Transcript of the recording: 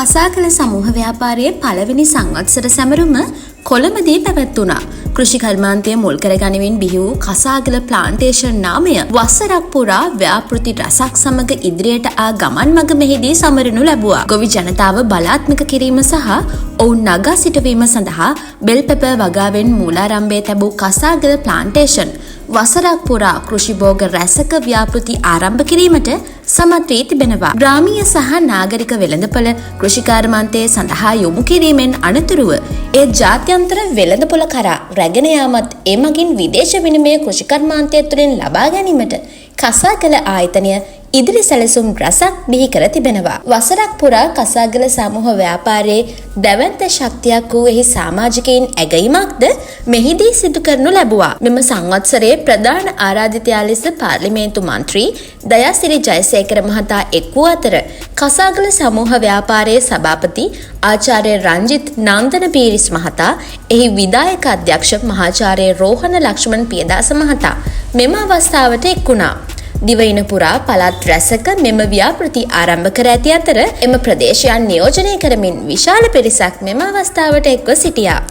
කසාකල සමූහ ව්‍යාපාරයේ පළවෙනි සංවත්සර සැමරුම කොළඹදී පැවැත්වුණා. කෘෂි කර්මාන්තය මුල් කරගනිමින් බිහි වූ කසාගල ප්ලාන්ටේෂන් නාමය වසරක් පුරා ව්‍යාපෘති රැසක් සමග ඉදිරියට ආ ගමන් මඟ මෙහිදී සමරනු ලැබුවා. ගොවි ජනතාව බලාත්මක කිරීම සහ ඔවුන් නගා සිටවීම සඳහා බෙල්පෙප වගාවෙන් මූලාරම්භය තැබූ කසාගල ප්ලාන්ටේෂන් වසරක් පුරා කෘෂි භෝග රැසක ව්‍යාපෘති ආරම්භ කිරීමට සමත් වී තිබෙනවා. ග්‍රාමීය සහ නාගරික වෙළඳපොළ කෘෂි කර්මාන්තයේ සඳහා යොමු කිරීමෙන් අනතුරුව ඒ ජාත්‍යන්තර වෙළඳපොළ කරා රැගෙන යාමත් ඒ මගින් විදේශ විනිමය කෘෂි කර්මාන්තය තුළින් ලබා ගැනීමට කසාගල ආයතනය ඉදිරි සැලසුම් රැසක් බිහි කර තිබෙනවා. වසරක් පුරා කසාගල සමූහ ව්‍යාපාරයේ දැවැන්ත ශක්තියක් වූ එහි සමාජිකයින් ඇගීමක්ද මෙහිදී සිදු කරනු ලැබුවා. මෙම සංවත්සරයේ ප්‍රධාන ආරාධිතයා ලෙස පාර්ලිමේන්තු මන්ත්‍රී දයාසිරි ජයසේකර මහතා එක් වූ අතර කසාගල සමූහ ව්‍යාපාරයේ සභාපති ආචාර්ය රංජිත් නන්දන පීරිස් මහතා, එහි විධායක අධ්‍යක්ෂ මහාචාර්ය රෝහණ ලක්ෂ්මන් පියදාස මහතා මෙම අවස්ථාවට එක් වුණා. දිවයින පුරා පළාත් රැසක මෙම ව්‍යාපෘති ආරම්භ කර ඇති අතර එම ප්‍රදේශයන් නියෝජනය කරමින් විශාල පිරිසක් මෙම අවස්ථාවට එක්ව සිටියා.